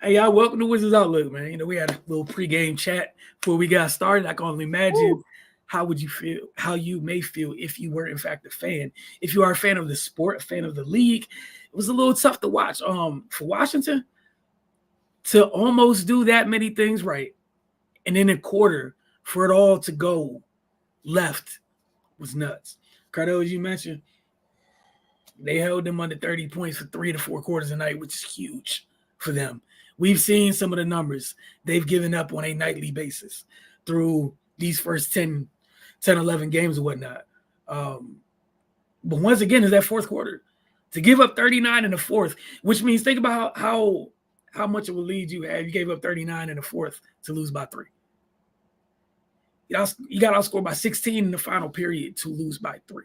Hey, y'all, welcome to Wizards Outlook, man. We had a little pregame chat before we got started. I can only imagine Woo. how would you feel, how you may feel if you were in fact a fan. If you are a fan of the sport, a fan of the league, it was a little tough to watch. For Washington to almost do that many things right, and in a quarter for it all to go left was nuts. Cardell, as you mentioned, they held them under 30 points for 3 to 4 quarters a night, which is huge for them. We've seen some of the numbers they've given up on a nightly basis through these first 11 games or whatnot. But once again, is that fourth quarter. To give up 39 in the fourth, which means think about how much of a lead you had. You gave up 39 in the fourth to lose by 3. You got outscored by 16 in the final period to lose by 3.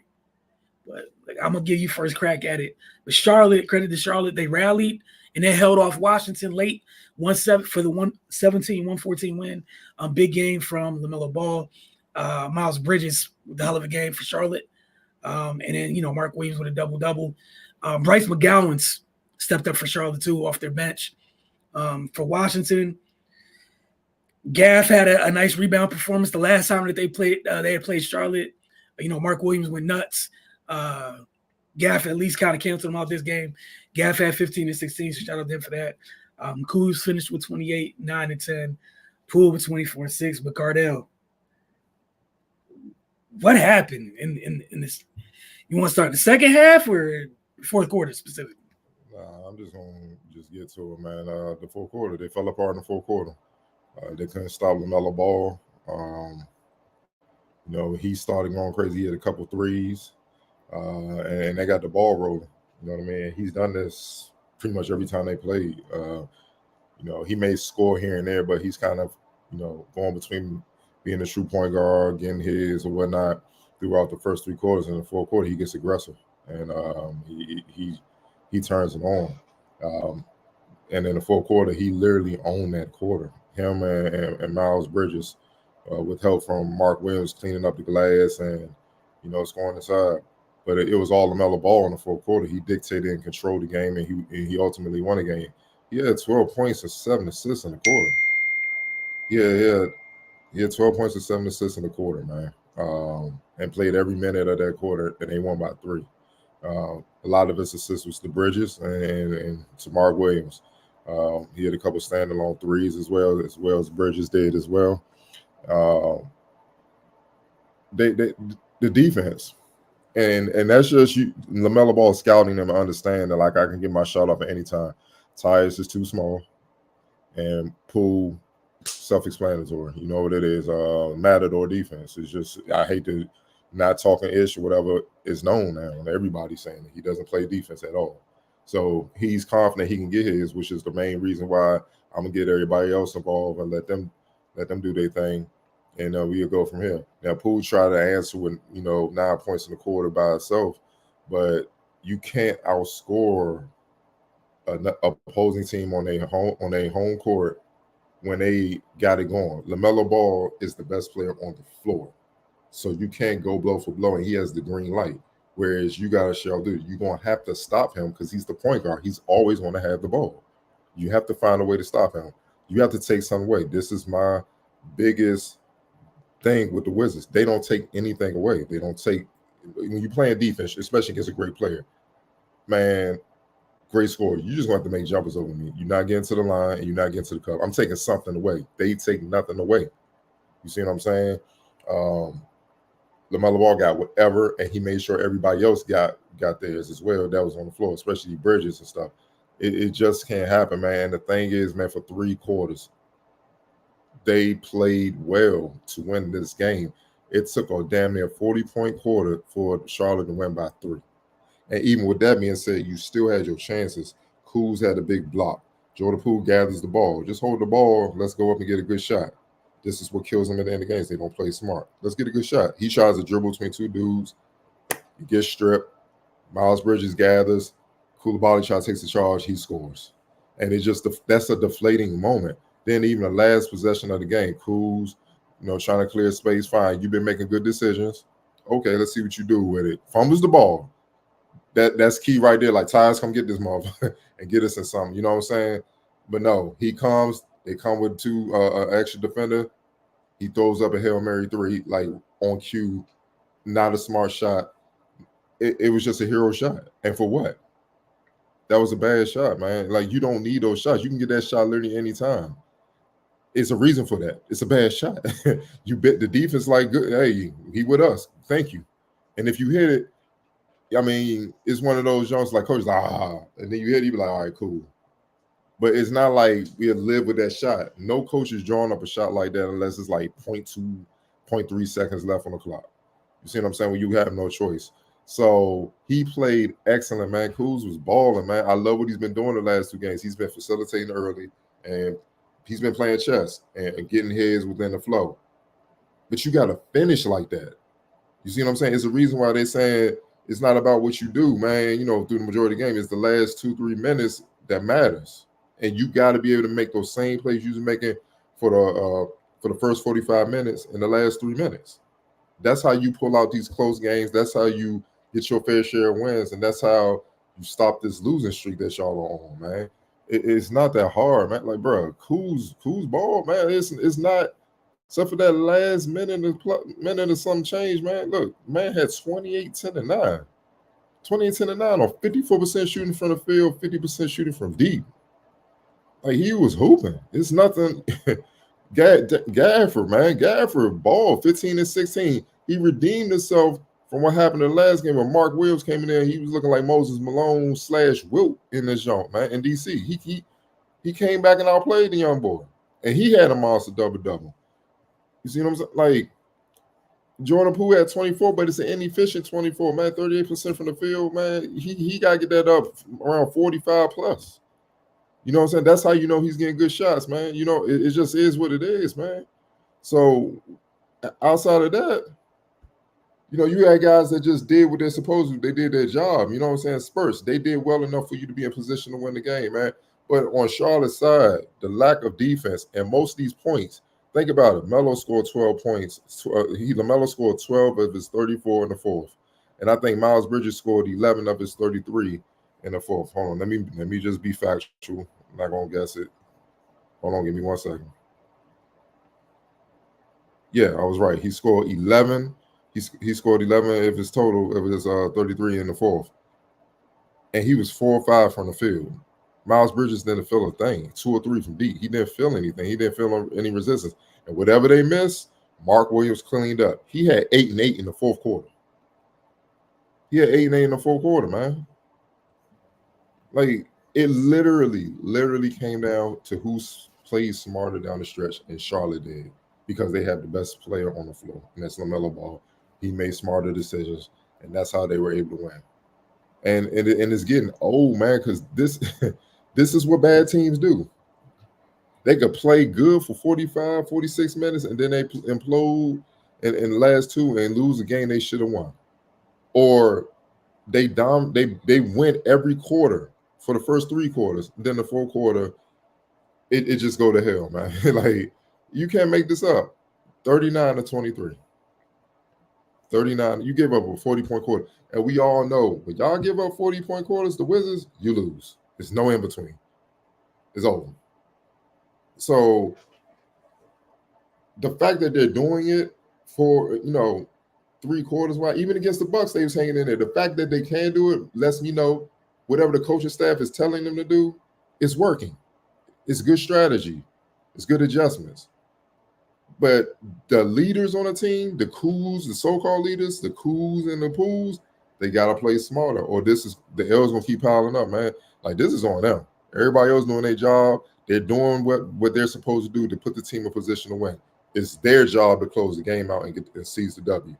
But I'm gonna give you first crack at it. But Charlotte, credit to Charlotte, they rallied and they held off Washington late 1-7 for the 117-114 win. Big game from LaMelo Ball, Miles Bridges with the hell of a game for Charlotte, and then Mark Williams with a double. Bryce McGowan's stepped up for Charlotte too off their bench. For Washington, Gaff had a nice rebound performance the last time that they had played Charlotte. Mark Williams went nuts. Gaff at least kind of canceled him out this game. Gaff had 15 and 16, so shout out to him for that. Kuz finished with 28, 9 and 10. Poole with 24 and 6. But Cardell, what happened in this? You want to start the second half or fourth quarter specifically? I'm just gonna get to it, man. The fourth quarter, they fell apart in the fourth quarter. They couldn't stop LaMelo Ball. He started going crazy. He had a couple threes, and they got the ball rolling. You know what I mean? He's done this pretty much every time they played. He may score here and there, but he's kind of, going between being a true point guard, getting his or whatnot throughout the first 3 quarters. In the fourth quarter, he gets aggressive, and he turns it on. And in the fourth quarter, he literally owned that quarter. Him and Miles Bridges, with help from Mark Williams cleaning up the glass and, scoring inside. But it was all LaMelo Ball in the fourth quarter. He dictated and controlled the game, and he ultimately won the game. He had 12 points and 7 assists in the quarter. He had 12 points and 7 assists in the quarter, man. And played every minute of that quarter, and they won by 3. A lot of his assists was to Bridges and to Mark Williams. He had a couple standalone threes as well as Bridges did as well. The defense, and that's just you. LaMelo Ball scouting them and understand that, like, I can get my shot off at any time. Tyus is too small, and Poole, self-explanatory. You know what it is. Matador defense. It's just, I hate to not talking ish or whatever is known now. Everybody's saying that he doesn't play defense at all. So he's confident he can get his, which is the main reason why I'm gonna get everybody else involved and let them do their thing, and we'll go from here. Now, Poole tried to answer with 9 points in the quarter by itself, but you can't outscore an opposing team on a home court when they got it going. LaMelo Ball is the best player on the floor, so you can't go blow for blow, and he has the green light. Whereas you got to show, dude, you're going to have to stop him because he's the point guard. He's always going to have the ball. You have to find a way to stop him. You have to take something away. This is my biggest thing with the Wizards. They don't take anything away. They don't take – when you're playing defense, especially against a great player, man, great scorer, you're just going to have to make jumpers over me. You're not getting to the line and you're not getting to the cup. I'm taking something away. They take nothing away. You see what I'm saying? LaMelo Ball got whatever, and he made sure everybody else got theirs as well. That was on the floor, especially Bridges and stuff. It just can't happen, man. The thing is, man, for 3 quarters, they played well to win this game. It took a damn near 40-point quarter for Charlotte to win by 3. And even with that being said, you still had your chances. Kuz had a big block. Jordan Poole gathers the ball. Just hold the ball. Let's go up and get a good shot. This is what kills them at the end of the games. They don't play smart. Let's get a good shot. He tries to dribble between 2 dudes. He gets stripped. Miles Bridges gathers. Koulibaly takes the charge. He scores. And it's just that's a deflating moment. Then even the last possession of the game, Kuz, trying to clear space. Fine, you've been making good decisions. Okay, let's see what you do with it. Fumbles the ball. That's key right there. Like, Tyus, come get this motherfucker and get us in something. You know what I'm saying? But no, he comes. They come with two extra defender. He throws up a Hail Mary 3 like on cue. Not a smart shot. It was just a hero shot. And for what? That was a bad shot, man. Like, you don't need those shots. You can get that shot literally anytime. It's a reason for that. It's a bad shot. You bet the defense like, good. Hey, he with us. Thank you. And if you hit it, I mean, it's one of those Jones like coach and then you hit it, you be like, all right, cool. But it's not like we live with that shot. No coach is drawing up a shot like that unless it's like 0.2, 0.3 seconds left on the clock. You see what I'm saying? When you have no choice. So he played excellent, man. Kuz was balling, man. I love what he's been doing the last 2 games. He's been facilitating early, and he's been playing chess and getting his within the flow. But you got to finish like that. You see what I'm saying? It's a reason why they're saying it's not about what you do, man. You know, through the majority of the game, it's the last 2-3 minutes that matters. And you got to be able to make those same plays you was making for the first 45 minutes and the last 3 minutes. That's how you pull out these close games. That's how you get your fair share of wins, and that's how you stop this losing streak that y'all are on, man. It's not that hard, man. Like, bro, Kuz ball, man. It's not, except for that last minute of some change, man. Look, man had 28, 10, and 9. 28, 10, and 9 on 54% shooting from the field, 50% shooting from deep. Like, he was hooping. It's nothing. Gafford, man. Gafford ball 15 and 16. He redeemed himself from what happened in the last game when Mark Williams came in there. He was looking like Moses Malone / Wilt in this joint, man, in DC. He came back and outplayed the young boy. And he had a monster double-double. You see what I'm saying? Like, Jordan Poole had 24, but it's an inefficient 24, man. 38% from the field, man. He got to get that up around 45 plus. You know what I'm saying? That's how you know he's getting good shots, man. You know, it just is what it is, man. So outside of that, you know, you had guys that just did what they're supposed to. They did their job. You know what I'm saying? Spurs, they did well enough for you to be in position to win the game, man. But on Charlotte's side, the lack of defense and most of these points, think about it. Melo scored 12 points. LaMelo scored 12 of his 34 in the fourth. And I think Miles Bridges scored 11 of his 33 in the fourth. Hold on. Let me just be factual. I'm not going to guess it. Hold on. Give me 1 second. Yeah, I was right. He scored 11. He scored 11 of his total of his 33 in the fourth. And he was 4 or 5 from the field. Miles Bridges didn't feel a thing. 2 or 3 from deep. He didn't feel anything. He didn't feel any resistance. And whatever they missed, Mark Williams cleaned up. He had 8 and 8 in the fourth quarter. He had 8 and 8 in the fourth quarter, man. Like, it literally came down to who played smarter down the stretch, and Charlotte did, because they had the best player on the floor, and that's LaMelo Ball. He made smarter decisions, and that's how they were able to win. And it's getting old, man, because this is what bad teams do. They could play good for 45, 46 minutes, and then they implode in the last 2 and lose a game they should have won. Or they win every quarter for the first 3 quarters. Then the fourth quarter, it just go to hell, man. Like, you can't make this up. 39 to 23. 39. You give up a 40-point quarter. And we all know when y'all give up 40-point quarters, the Wizards, you lose. There's no in between. It's over. So the fact that they're doing it for, 3 quarters, why even against the Bucks, they was hanging in there. The fact that they can do it lets me know whatever the coaching staff is telling them to do, it's working. It's good strategy. It's good adjustments. But the leaders on the team, the Kuz, the so-called leaders, the Kuz and the Pools, they got to play smarter, or the L's going to keep piling up, man. Like, this is on them. Everybody else doing their job. They're doing what they're supposed to do to put the team in position to win. It's their job to close the game out and seize the W.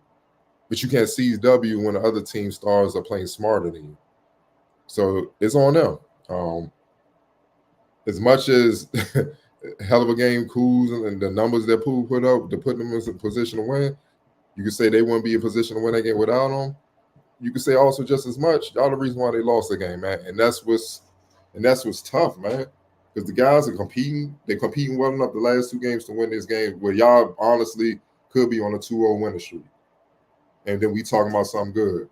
But you can't seize W when the other team stars are playing smarter than you. So it's on them. As much as hell of a game, Kuz and the numbers that Poole put up to put them in a position to win, you could say they wouldn't be in position to win that game without them. You could say also just as much, y'all the reason why they lost the game, man. And that's what's tough, man. Because the guys are competing. They're competing well enough the last 2 games to win this game, where y'all honestly could be on a 2-0 winning streak. And then we talking about something good.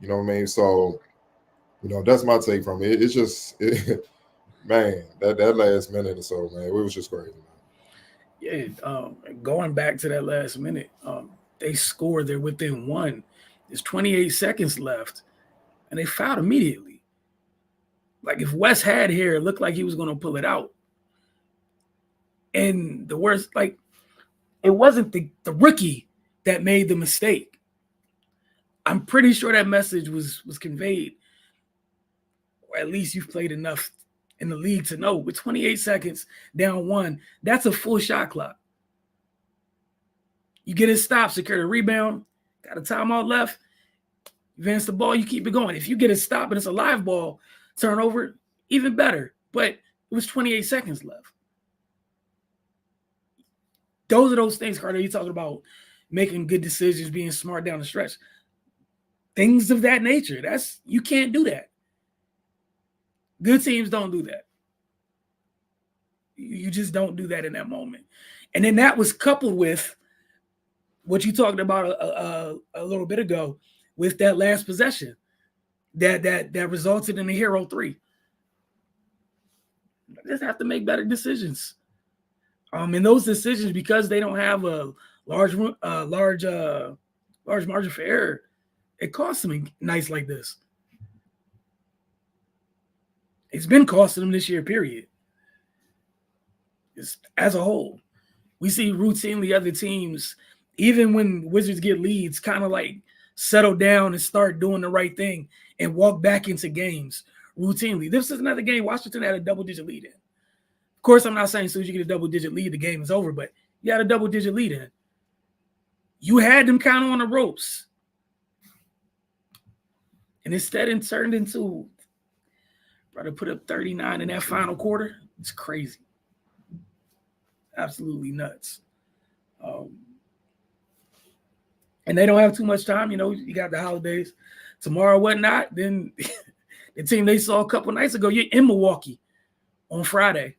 You know what I mean? So, that's my take from it. It's just man, that last minute or so, man, it was just crazy, man. Yeah, going back to that last minute, they scored. They're within one. There's 28 seconds left, and they fouled immediately. Like if West had hair, it looked like he was going to pull it out. And the worst, like it wasn't the rookie that made the mistake. I'm pretty sure that message was conveyed, or at least you've played enough in the league to know. With 28 seconds down one, that's a full shot clock. You get a stop, secure the rebound, got a timeout left, advance the ball, you keep it going. If you get a stop and it's a live ball, turnover, even better. But it was 28 seconds left. Those are those things, Carter, you're talking about making good decisions, being smart down the stretch. Things of that nature. You can't do that. Good teams don't do that. You just don't do that in that moment. And then that was coupled with what you talked about a little bit ago with that last possession that resulted in the Hero 3. They just have to make better decisions. And those decisions, because they don't have a large margin for error, it costs them nights like this. It's been costing them this year, period. As a whole, we see routinely other teams, even when Wizards get leads, kind of like settle down and start doing the right thing and walk back into games routinely. This is another game Washington had a double-digit lead in. Of course, I'm not saying as soon as you get a double-digit lead, the game is over, but you had a double-digit lead in. You had them kind of on the ropes. And instead it turned into, brother, put up 39 in that final quarter. It's crazy. Absolutely nuts. And they don't have too much time. You know, you got the holidays tomorrow, whatnot. Then the team they saw a couple nights ago, you're in Milwaukee on Friday.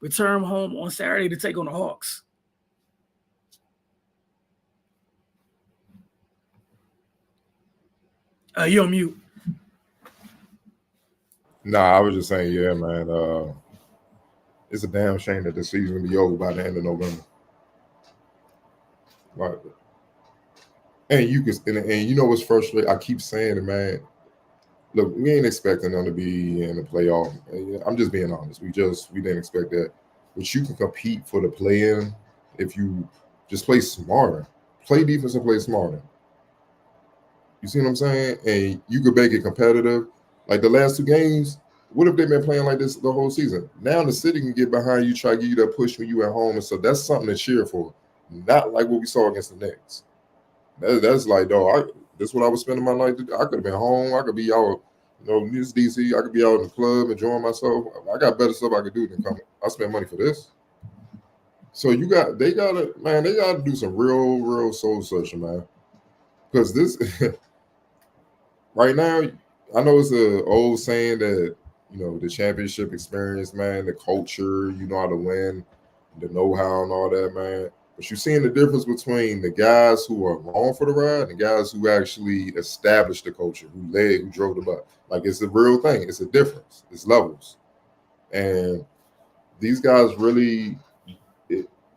Return home on Saturday to take on the Hawks. You're on mute. Nah, I was just saying, yeah, man. It's a damn shame that the season will be over by the end of November. Right. And you know what's frustrating? I keep saying it, man. Look, we ain't expecting them to be in the playoff. I'm just being honest. We didn't expect that. But you can compete for the play-in if you just play smarter. Play defense and play smarter. You see what I'm saying? And you could make it competitive. Like the last two games, what if they've been playing like this the whole season? Now the city can get behind you, try to give you that push when you at home. And so that's something to cheer for. Not like what we saw against the Knicks. That's like, dog, that's what I was spending my night. I could have been home. I could be out, this DC. I could be out in the club enjoying myself. I got better stuff I could do than come. I spend money for this. So they gotta do some real soul searching, man. Because this right now, I know it's an old saying that, the championship experience, man, the culture, you know how to win, the know-how and all that, man. But you're seeing the difference between the guys who are wrong for the ride and the guys who actually established the culture, who drove the bus. Like, it's a real thing. It's a difference. It's levels. And these guys really,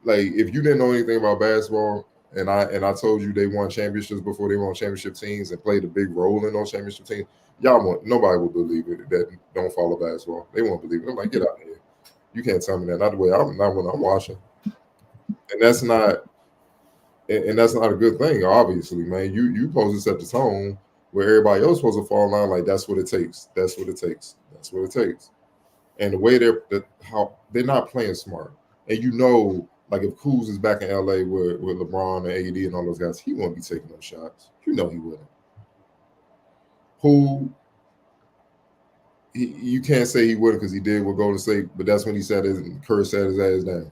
like, if you didn't know anything about basketball, and I told you they won championships before they won championship teams and played a big role in those championship teams, nobody will believe it that don't follow basketball. They won't believe it. I'm like, get out of here. You can't tell me that. Not the way not when I'm watching. And that's not a good thing, obviously, man. You supposed to set the tone where everybody else supposed to fall in line, like that's what it takes. That's what it takes. That's what it takes. And the way how they're not playing smart. And like if Kuz is back in LA with LeBron and AD and all those guys, he won't be taking those shots. He wouldn't. You can't say he wouldn't because he did with Golden State, but that's when Curry sat his ass down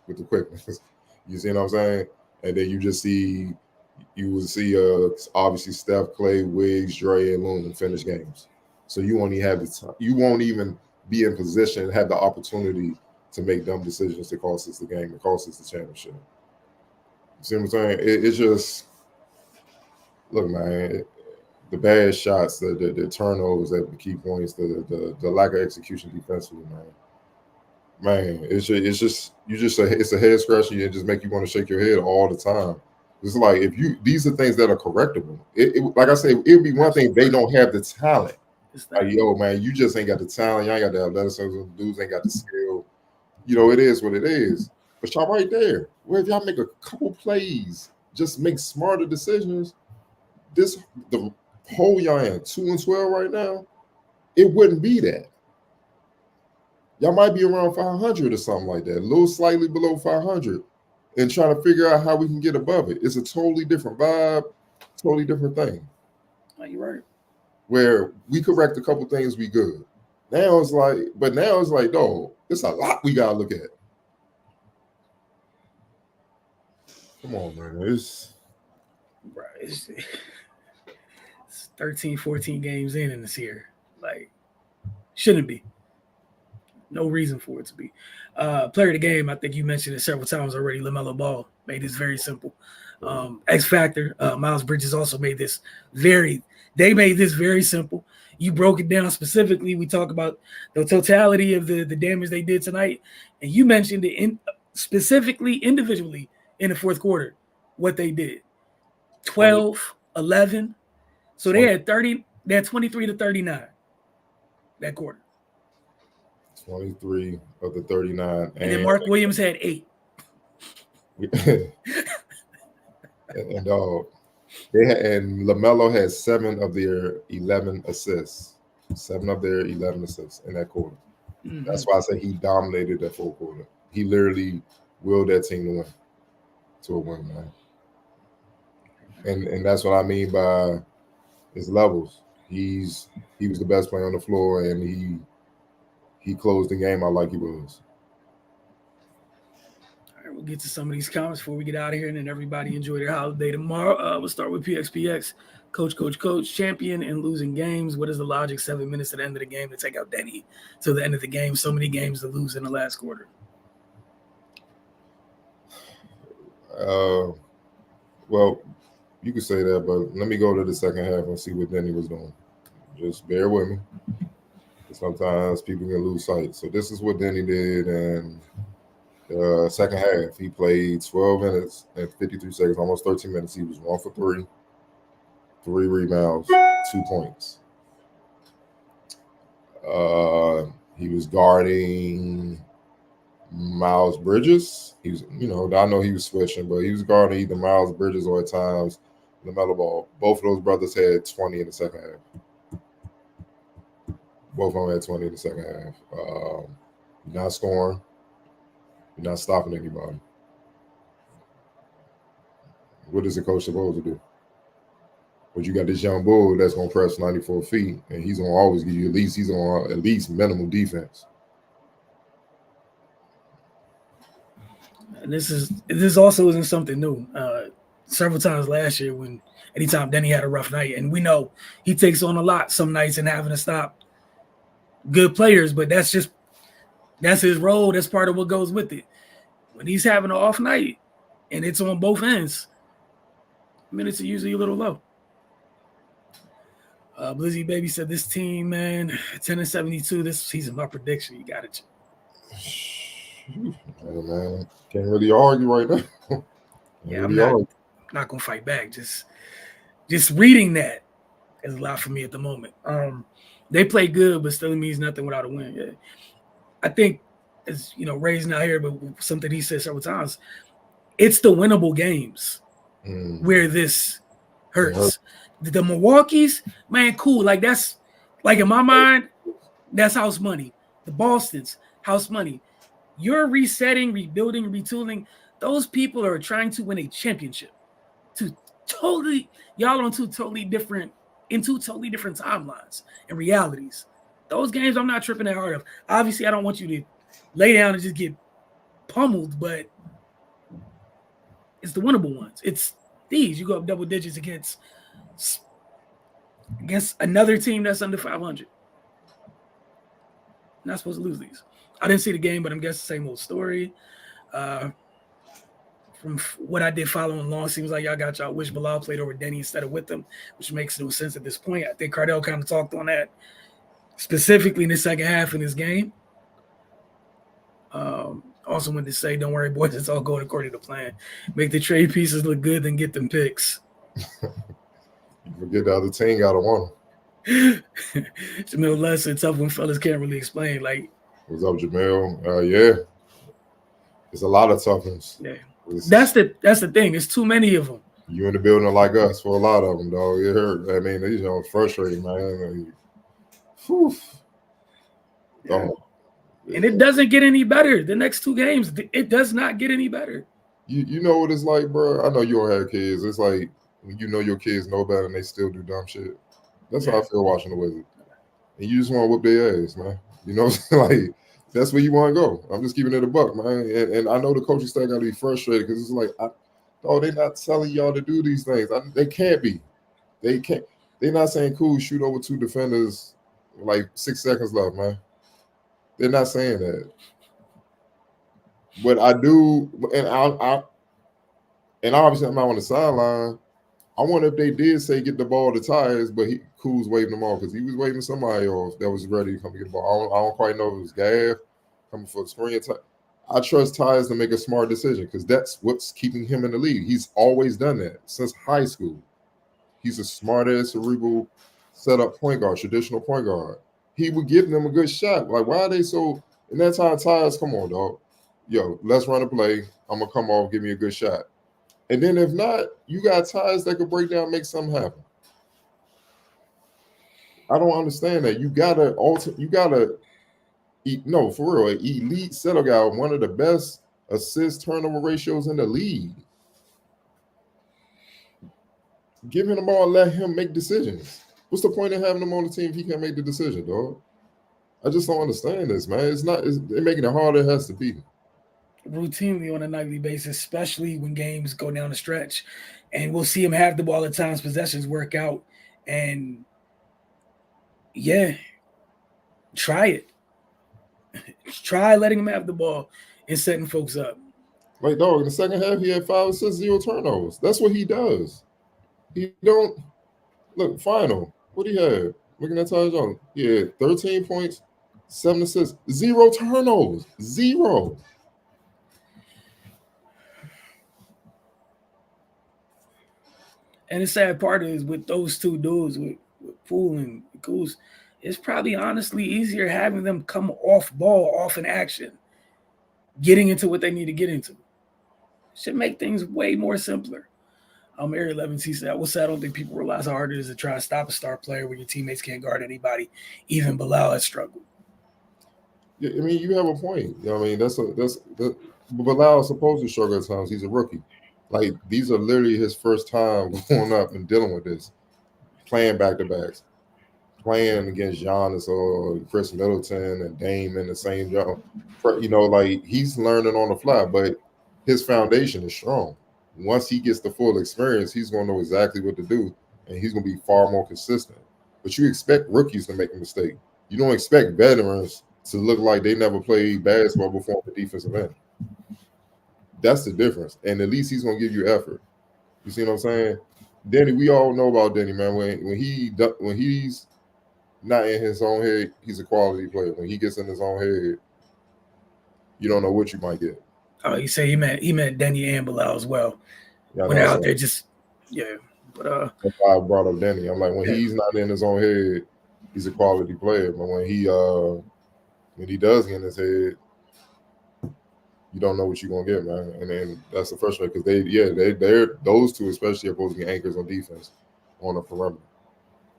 with the quickness. You see what I'm saying? And then you will see obviously Steph, Clay, Wiggs, Dre, and Loon finish games. So you won't even have the time. You won't even be in position and have the opportunity to make dumb decisions to cost us the game, to cost us the championship. You see what I'm saying? It's just, look, man, bad shots, the turnovers at the key points, the lack of execution defensively, man, it's just it's a head scratcher and just make you want to shake your head all the time. It's like if these are things that are correctable. Like I say, it would be one thing they don't have the talent. Like, yo, man, you just ain't got the talent. You ain't got the athleticism. Dudes ain't got the skill. It is what it is. But y'all right there. Where if y'all make a couple plays, just make smarter decisions. The whole y'all in 2-12 right now, it wouldn't be that. Y'all might be around 500 or something like that, a little slightly below 500, and trying to figure out how we can get above it. It's a totally different vibe, totally different thing. Oh, you're right. Where we correct a couple things, we good. Now it's like, no, it's a lot we gotta look at. Come on, man. It's 13, 14 games in this year. Like, shouldn't be. No reason for it to be. Player of the game, I think you mentioned it several times already. LaMelo Ball made this very simple. X Factor, Miles Bridges also made this very simple. You broke it down specifically. We talk about the totality of the damage they did tonight. And you mentioned it specifically, individually in the fourth quarter, what they did. 12, 11. So they had 23 to 39 that quarter. 23 of the 39. And then Mark Williams had 8. and LaMelo had 7 of their 11 assists. 7 of their 11 assists in that quarter. Mm-hmm. That's why I say he dominated that full quarter. He literally willed that team to a win, man. And that's what I mean by his levels. He was the best player on the floor, and he closed the game out like he was. All right, we'll get to some of these comments before we get out of here, and then everybody enjoy their holiday tomorrow. We'll start with PXPX. Coach, champion in losing games. What is the logic? 7 minutes at the end of the game to take out Denny till the end of the game. So many games to lose in the last quarter. Well, you could say that, but let me go to the second half and see what Denny was doing. Just bear with me. Sometimes people can lose sight. So this is what Denny did in the second half. He played 12 minutes and 53 seconds, almost 13 minutes. He was 1 for 3, 3 rebounds, 2 points. He was guarding Miles Bridges. He was, I know he was switching, but he was guarding either Miles Bridges or at times LaMelo Ball. Both of those brothers had 20 in the second half. Both of them had 20 in the second half. You're not scoring. You're not stopping anybody. What is the coach supposed to do? But you got this young bull that's going to press 94 feet, and he's going to always give you at least minimal defense. And this also isn't something new. Several times last year, anytime Denny had a rough night, and we know he takes on a lot some nights and having to stop good players, but that's his role. That's part of what goes with it. When he's having an off night and it's on both ends, minutes are usually a little low. Blizzy Baby said this team, man, 10-72 this season. My prediction, you got it. Hey, man, can't really argue right now. I'm not gonna fight back. Just reading that is a lot for me at the moment. They play good, but still means nothing without a win. Yeah. I think, as Ray's not here, but something he said several times, it's the winnable games where this hurts. The Milwaukee's, man, cool. Like that's like in my mind, that's house money. The Boston's house money. You're resetting, rebuilding, retooling. Those people are trying to win a championship. Y'all on two totally different timelines and realities. Those games I'm not tripping that hard of. Obviously, I don't want you to lay down and just get pummeled, but it's the winnable ones. It's these. You go up double digits against another team that's under 500. Not supposed to lose these. I didn't see the game, but I'm guessing the same old story. from what I did following along, seems like y'all got y'all wish Bilal played over Denny instead of with them, which makes no sense at this point. I think Cardell kind of talked on that specifically in the second half in this game. Also wanted to say, don't worry, boys, it's all going according to plan. Make the trade pieces look good, then get them picks. You forget the other team got a one. Jamil Lesson, tough when fellas can't really explain. Like, what's up, Jamil? Yeah, it's a lot of toughness. Yeah, that's the thing. It's too many of them. You in the building like us for a lot of them, dog. It hurt. I mean, it's frustrating, man. Yeah. And it doesn't get any better. The next two games, it does not get any better. You know what it's like, bro? I know you don't have kids. It's like when you know your kids know better and they still do dumb shit. That's how I feel watching the Wizards. And you just want to whoop their ass, man. You know, like that's where you want to go. I'm just keeping it a buck, man. And I know the coaching staff got to be frustrated because it's like, they're not telling y'all to do these things. They can't be. They can't. They're not saying, cool, shoot over two defenders, like 6 seconds left, man. They're not saying that. But I do, and obviously I'm not on the sideline. I wonder if they did say get the ball to Tyus, but Cool's waving them off because he was waving somebody off that was ready to come get the ball. I don't quite know if it was Gav coming for the screen. I trust Tyus to make a smart decision because that's what's keeping him in the league. He's always done that since high school. He's a smart-ass, cerebral, set-up point guard, traditional point guard. He would give them a good shot. Like, why are they so – and that's how Tyus, come on, dog. Yo, let's run a play. I'm going to come off, give me a good shot. And then if not, you got Tyus that could break down, make something happen. I don't understand that. You gotta for real, an elite setup guy, one of the best assist turnover ratios in the league. Give him the ball and let him make decisions. What's the point of having him on the team if he can't make the decision, dog? I just don't understand this, man. They're making it harder it has to be. Routinely on a nightly basis, especially when games go down the stretch. And we'll see him have the ball at times, possessions work out. And yeah, try it. Try letting him have the ball and setting folks up. Like, dog, in the second half, he had 5 assists, 0 turnovers. That's what he does. He don't look final. What do you have? Looking at Tyus Jones. He had 13 points, 7 assists, 0 turnovers. 0. And the sad part is with those two dudes, with Poole and Goose, it's probably honestly easier having them come off ball, off in action, getting into what they need to get into. Should make things way more simpler. Area 11, he said, I will say I don't think people realize how hard it is to try to stop a star player when your teammates can't guard anybody. Even Bilal has struggled. Yeah, I mean, you have a point. You know what I mean, Bilal is supposed to struggle at times. He's a rookie. Like, these are literally his first time going up and dealing with this, playing back-to-backs, playing against Giannis or Chris Middleton and Dame in the same job. You know, like, he's learning on the fly, but his foundation is strong. Once he gets the full experience, he's going to know exactly what to do, and he's going to be far more consistent. But you expect rookies to make a mistake. You don't expect veterans to look like they never played basketball before on the defensive end. That's the difference. And at least he's going to give you effort. You see what I'm saying? Denny, we all know about Denny, man. When he's not in his own head, he's a quality player. When he gets in his own head, you don't know what you might get. Oh, you say he meant Denny and Bilal as well. Yeah, when they're out there, just But that's why I brought up Denny. I'm like, when he's not in his own head, he's a quality player. But when he does get in his head, you don't know what you're gonna get, man. And then that's the first way because they're those two especially are supposed to be anchors on defense on the perimeter.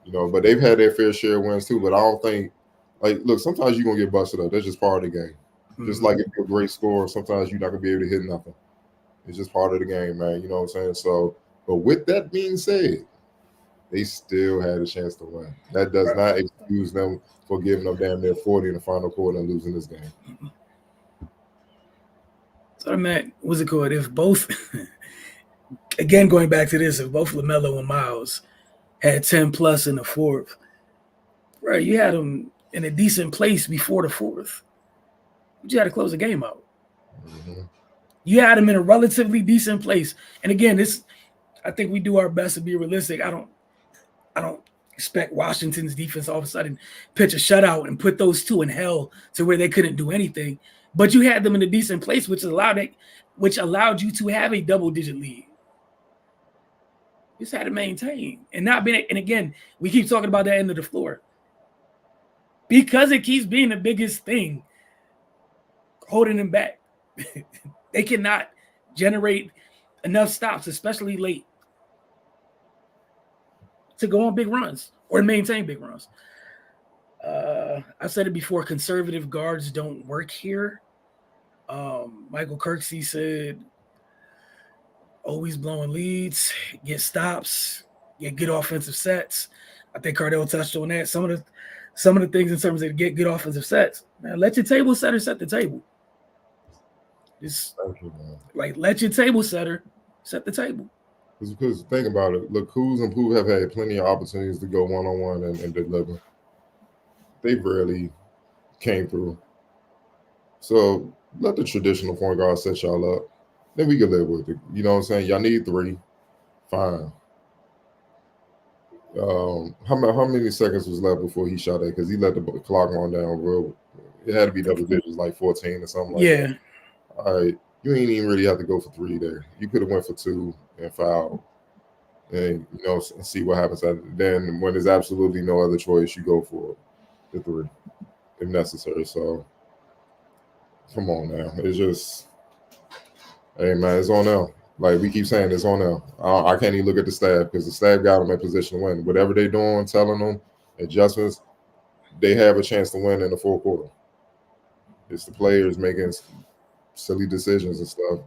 You know, but they've had their fair share of wins too. But I don't think look, sometimes you're gonna get busted up. That's just part of the game. Mm-hmm. Just like if you're a great scorer, sometimes you're not gonna be able to hit nothing. It's just part of the game, man. You know what I'm saying? So, but with that being said, they still had a chance to win. That does not excuse them for giving up damn near 40 in the final quarter and losing this game. So I meant, what's it called? If both, again, going back to this, if both LaMelo and Miles had 10 plus in the fourth, right, you had them in a decent place before the fourth. But you had to close the game out. Mm-hmm. You had them in a relatively decent place. And again, I think we do our best to be realistic. I don't expect Washington's defense all of a sudden pitch a shutout and put those two in hell to where they couldn't do anything. But you had them in a decent place, which allowed you to have a double-digit lead. You just had to maintain and not be. And again, we keep talking about that end of the floor because it keeps being the biggest thing holding them back. They cannot generate enough stops, especially late, to go on big runs or maintain big runs. I've said it before, conservative guards don't work here. Michael Kirksey said, always blowing leads, get stops, get good offensive sets. I think Cardell touched on that. Some of the things in terms of get good offensive sets. Man, let your table setter set the table. Just like let your table setter set the table. Because think about it. Look, Kuz and Poole have had plenty of opportunities to go one-on-one and deliver. They rarely came through. So let the traditional point guard set y'all up. Then we can live with it. You know what I'm saying? Y'all need 3. Fine. How many seconds was left before he shot that? Because he let the clock run down real. It had to be double digits, like 14 or something like that. All right. You ain't even really have to go for 3 there. You could have went for 2 and fouled, and see what happens. Then when there's absolutely no other choice, you go for the 3 if necessary. So come on now, it's just, hey man, it's on them. Like we keep saying, it's on them. I can't even look at the staff because the staff got them in position to win. Whatever they're doing, telling them adjustments, they have a chance to win in the fourth quarter. It's the players making silly decisions and stuff,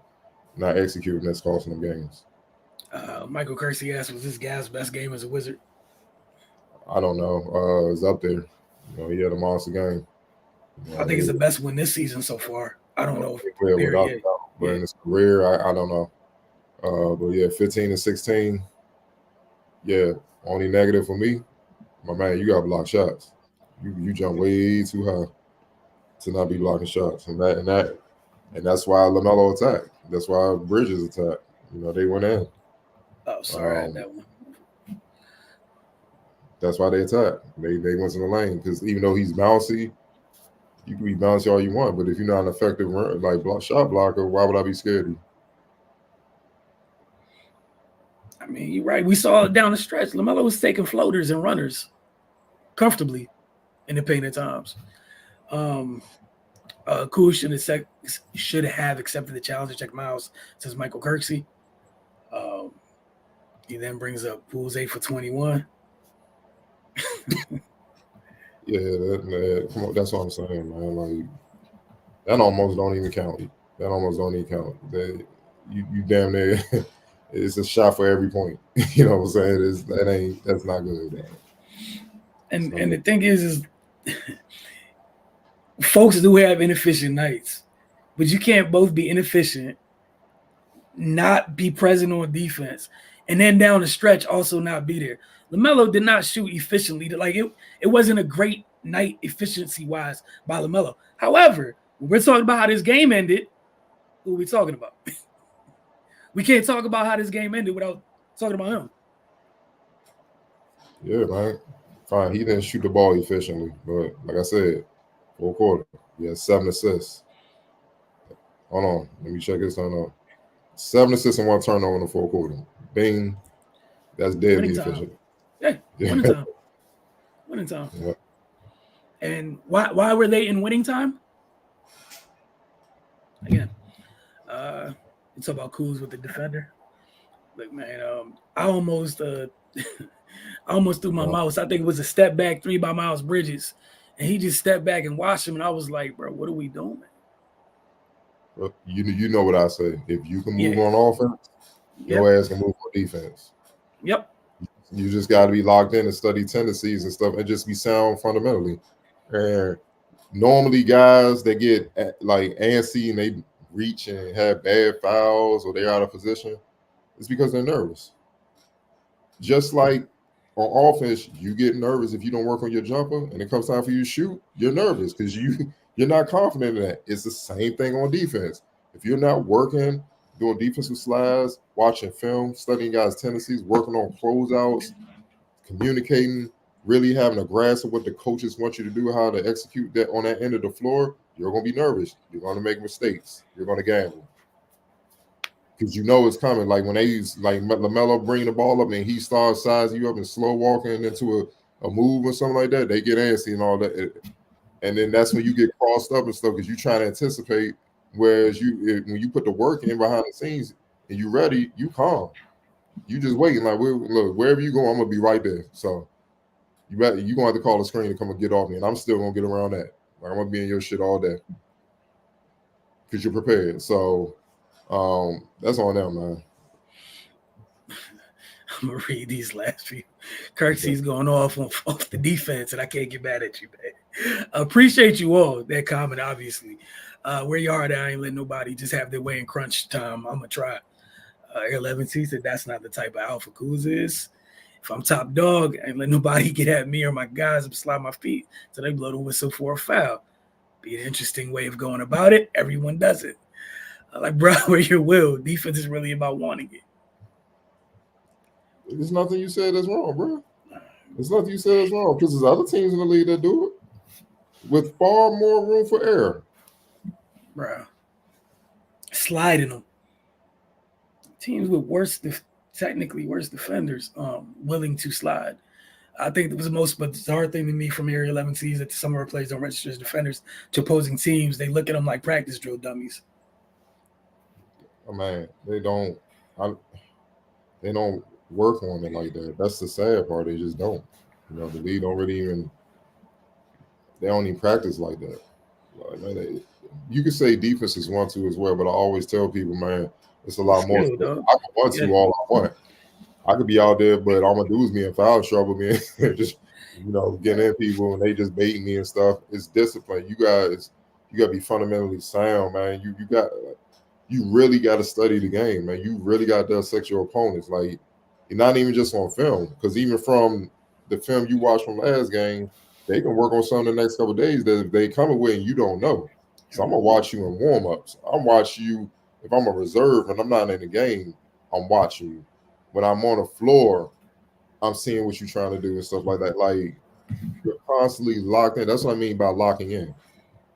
not executing, that's costing them games. Michael Kersey asked, was this guy's best game as a Wizard? I don't know. It's up there. He had a monster game. I think it's the best win this season so far. I don't know. But in his career, I don't know. But yeah, 15 and 16. Yeah, only negative for me, my man, you got to block shots. You jump way too high to not be blocking shots, and that's why LaMelo attacked. That's why Bridges attacked. They went in. Oh, sorry, I had that one. That's why they attacked. They went to the lane because even though he's bouncy, you can be bouncy all you want, but if you're not an effective shot blocker, why would I be scared of you? I mean, you're right. We saw it down the stretch. LaMelo was taking floaters and runners comfortably in the paint at times. Kuz should have accepted the challenge to check Miles, says Michael Kirksey. He then brings up Poole's 8 for 21. Yeah, come on, that's what I'm saying, man. Like that almost don't even count. You damn near it's a shot for every point. You know what I'm saying? That's not good. Man. And the thing is folks do have inefficient nights, but you can't both be inefficient, not be present on defense, and then down the stretch also not be there. LaMelo did not shoot efficiently. Like it wasn't a great night efficiency-wise by LaMelo. However, when we're talking about how this game ended, who are we talking about? We can't talk about how this game ended without talking about him. Yeah, man. Fine, he didn't shoot the ball efficiently, but like I said, fourth quarter, he had 7 assists. Hold on, let me check this out. 7 assists and 1 turnover in the fourth quarter. Bing, that's deadly efficient. Yeah, winning time. Yeah. And why were they in winning time? Again, you talk about Kuz with the defender. Look, man, I almost threw my mouse. I think it was a step back 3 by Miles Bridges, and he just stepped back and watched him, and I was like, bro, what are we doing? Well, you know what I say. If you can move on offense, your ass can move on defense. Yep. You just got to be locked in and study tendencies and stuff, and just be sound fundamentally. And normally, guys that get like antsy and they reach and have bad fouls or they're out of position, it's because they're nervous. Just like on offense, you get nervous if you don't work on your jumper, and it comes time for you to shoot. You're nervous because you're not confident in that. It's the same thing on defense. If you're not working, doing defensive slides, watching film, studying guys' tendencies, working on closeouts, communicating, really having a grasp of what the coaches want you to do, how to execute that on that end of the floor, you're going to be nervous. You're going to make mistakes. You're going to gamble. Because you know it's coming. Like when they like LaMelo bring the ball up and he starts sizing you up and slow walking into a move or something like that, they get antsy and all that. And then that's when you get crossed up and stuff because you're trying to anticipate. Whereas when you put the work in behind the scenes and you ready, you calm. You just waiting. Like, look, wherever you go, I'm gonna be right there. So you gonna have to call the screen to come and get off me, and I'm still gonna get around that. Like I'm gonna be in your shit all day because you're prepared. So that's on them, man. I'm gonna read these last few. Kirksey's going off the defense, and I can't get mad at you, man. Appreciate you all. That comment, obviously. Where you are at, I ain't letting nobody just have their way in crunch time. I'm gonna try. 11 said that's not the type of alpha Kuz is. If I'm top dog, I ain't let nobody get at me or my guys and slide my feet till they blow the whistle for a foul. Be an interesting way of going about it. Everyone does it. Like, bro, where your will. Defense is really about wanting it. There's nothing you said that's wrong, bro. There's nothing you said that's wrong because there's other teams in the league that do it with far more room for error. Bro, sliding them. Teams with technically worse defenders, willing to slide. I think it was the most bizarre thing to me from Area 11 sees that some of our players don't register as defenders to opposing teams. They look at them like practice drill dummies. Oh, man, they don't work on it like that. That's the sad part. They just don't. You know, the league don't really even. They don't even practice like that. Like, man, you could say defense is 1-2 as well, but I always tell people, man, it's a lot more. I can 1-2 all I want. I could be out there, but all I'm gonna do is me in foul trouble, man. Just getting in people and they just baiting me and stuff. It's discipline. You gotta be fundamentally sound, man. You really got to study the game, man. You really got to dissect your opponents. Like, you're not even just on film, because even from the film you watched from last game, they can work on some the next couple of days that they coming with and you don't know. So I'm gonna watch you in warm-ups. I'm watching you if I'm a reserve and I'm not in the game. I'm watching you. When I'm on the floor, I'm seeing what you're trying to do and stuff like that. Like, you're constantly locked in. That's what I mean by locking in.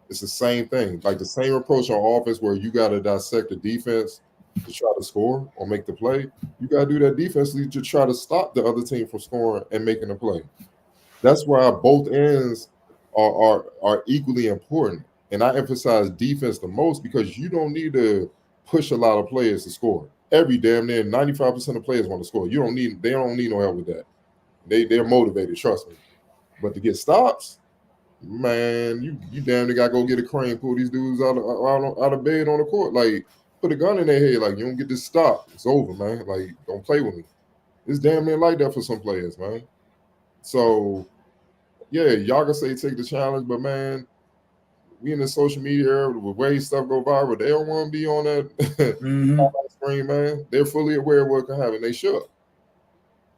It's the same thing, like the same approach on offense where you got to dissect the defense to try to score or make the play. You got to do that defensively to try to stop the other team from scoring and making a play. That's why both ends are equally important. And I emphasize defense the most because you don't need to push a lot of players to score. Every damn near 95% of players want to score. They don't need no help with that. They're motivated, trust me. But to get stops, man, you damn near gotta go get a crane, pull these dudes out of bed on the court. Like, put a gun in their head. Like, you don't get this stop, it's over, man. Like, don't play with me. It's damn near like that for some players, man. So, yeah, y'all can say take the challenge, but man, we in the social media era with way stuff go viral. They don't want to be on that screen, man. They're fully aware of what can happen. They should.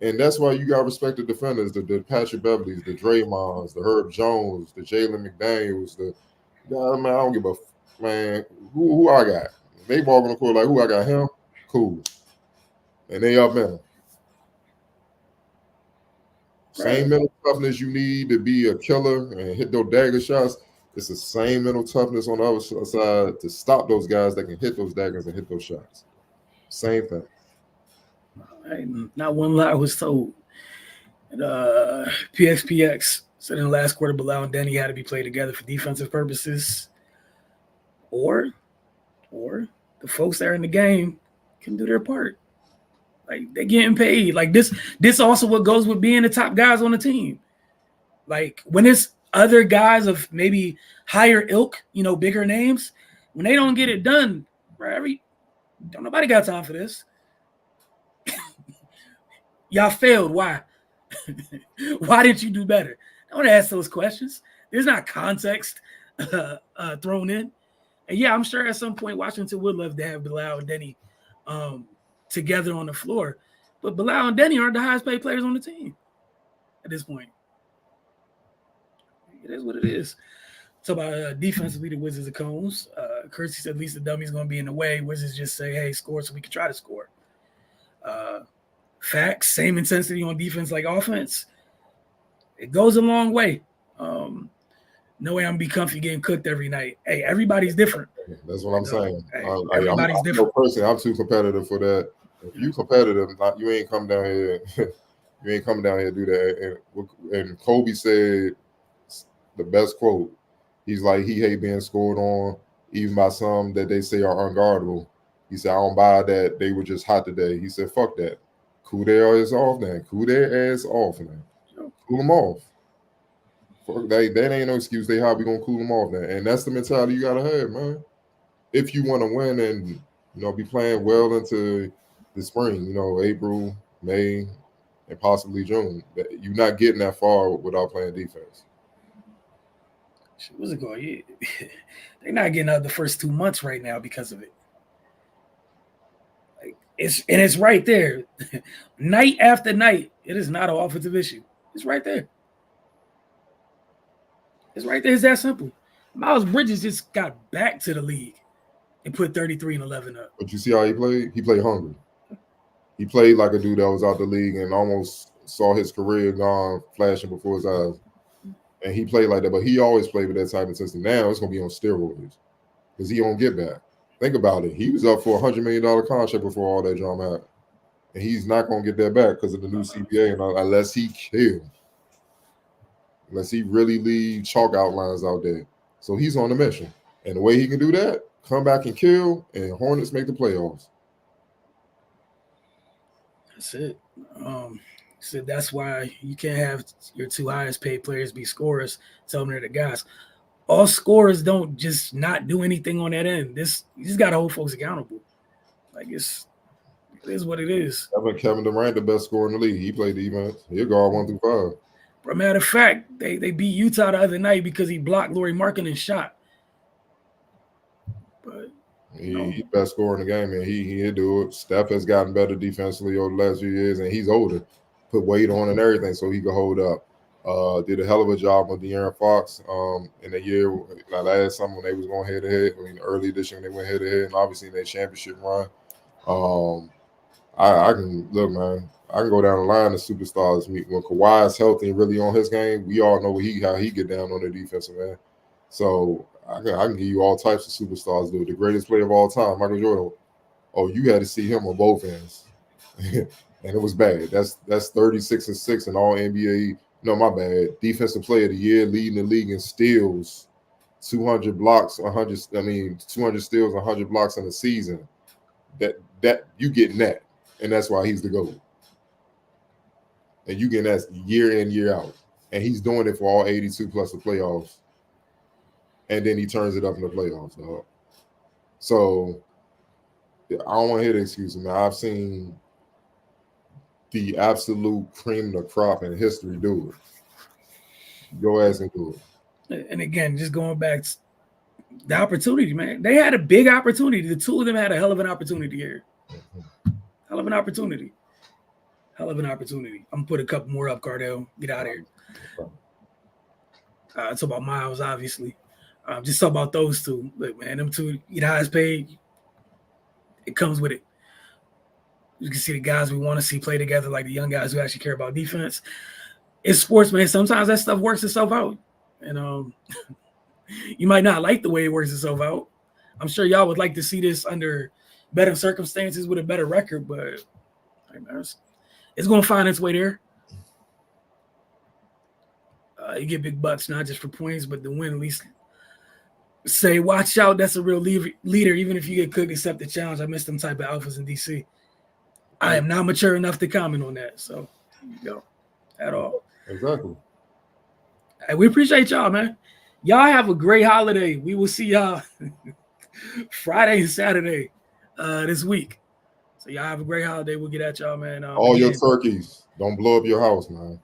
And that's why you got to respect the defenders, the Patrick Beverleys, the Draymonds, the Herb Jones, the Jalen McDaniels, man, I don't give a man who I got. They walk on the court like, who I got him? Cool. And they up in. Same mental toughness you need to be a killer and hit those dagger shots. It's the same mental toughness on the other side to stop those guys that can hit those daggers and hit those shots. Same thing. Not one lie was told. PXPX said in the last quarter, Bilal and Denny had to be played together for defensive purposes. Or the folks that are in the game can do their part. Like, they're getting paid. Like, this also what goes with being the top guys on the team. Like, when it's other guys of maybe higher ilk, bigger names, when they don't get it done, don't nobody got time for this. Y'all failed. Why? Why didn't you do better? Don't ask those questions. There's not context thrown in. And yeah, I'm sure at some point Washington would love to have Bilal and Denny together on the floor. But Bilal and Denny aren't the highest paid players on the team at this point. It is what it is. So about defensively, the Wizards of Combs. Kersey said at least the dummy's going to be in the way. Wizards just say, hey, score so we can try to score. Facts, same intensity on defense like offense. It goes a long way. No way I'm going to be comfy getting cooked every night. Hey, everybody's different. That's what I'm saying. Hey, everybody's different. Personally, I'm too competitive for that. If you competitive, you ain't come down here. You ain't coming down here to do that. And Kobe said the best quote. He's like, he hate being scored on, even by some that they say are unguardable. He said, I don't buy that. They were just hot today. He said, fuck that. Cool their ass off, man. Cool their ass off, man. Cool them off. That ain't no excuse. They how we gonna cool them off, man. And that's the mentality you gotta have, man. If you want to win and be playing well into the spring, April, May, and possibly June, you're not getting that far without playing defense. What's it going? They're not getting out the first 2 months right now because of it. It's right there, night after night. It is not an offensive issue. It's right there. It's right there. It's that simple. Miles Bridges just got back to the league and put 33 and 11 up. But you see how he played? He played hungry. He played like a dude that was out the league and almost saw his career gone flashing before his eyes. And he played like that, but he always played with that type of intensity. Now it's going to be on steroids because he won't get back. Think about it. He was up for a $100 million contract before all that drama happened. And he's not going to get that back because of the new CBA unless he kills. Unless he really leave chalk outlines out there. So he's on a mission. And the way he can do that, come back and kill, and Hornets make the playoffs. That's it. So that's why you can't have your two highest paid players be scorers. Tell them they're the guys. All scorers don't just not do anything on that end. You just got to hold folks accountable. Like it is what it is. Kevin Durant, the best scorer in the league. He played defense. He'll guard 1 through 5. But matter of fact, they beat Utah the other night because he blocked Lauri Markkanen's shot. But he's the best scorer in the game, and he'll do it. Steph has gotten better defensively over the last few years, and he's older. Put weight on and everything so he could hold up. Did a hell of a job with De'Aaron Fox in the year last summer when they was going head to head. Early this year when they went head to head, and obviously in their championship run. I can look, man. I can go down the line of superstars. When Kawhi is healthy and really on his game, we all know how he get down on the defensive man. So I can give you all types of superstars. Dude, the greatest player of all time, Michael Jordan. Oh, you had to see him on both ends. And it was bad. That's 36-6 in all NBA. No, my bad. Defensive player of the year, leading the league in steals, 200 blocks, 200 steals, 100 blocks in a season. That you getting that, and that's why he's the GOAT. And you getting that year in, year out, and he's doing it for all 82 plus the playoffs. And then he turns it up in the playoffs, dog. So I don't want to hear the excuses, man. I've seen the absolute cream of the crop in history do it. Go ask and do it. And again, just going back to the opportunity, man. They had a big opportunity. The two of them had a hell of an opportunity here. Hell of an opportunity. Hell of an opportunity. I'm going to put a couple more up, Cardell. Get out of here. Talk about Miles, obviously. Just talk about those two. Look, man, them two, you highest paid. It comes with it. You can see the guys we want to see play together, like the young guys who actually care about defense. It's sports, man. Sometimes that stuff works itself out. And you might not like the way it works itself out. I'm sure y'all would like to see this under better circumstances with a better record, but it's going to find its way there. You get big bucks, not just for points, but the win at least. Say, watch out, that's a real leader. Even if you get cooked, accept the challenge. I miss them type of alphas in DC. I am not mature enough to comment on that. So, at all. Exactly. Hey, we appreciate y'all, man. Y'all have a great holiday. We will see y'all Friday and Saturday this week. So y'all have a great holiday. We'll get at y'all, man. All your turkeys. Don't blow up your house, man.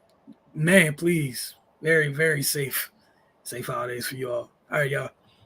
Man, please. Very, very safe. Safe holidays for y'all. All right, y'all.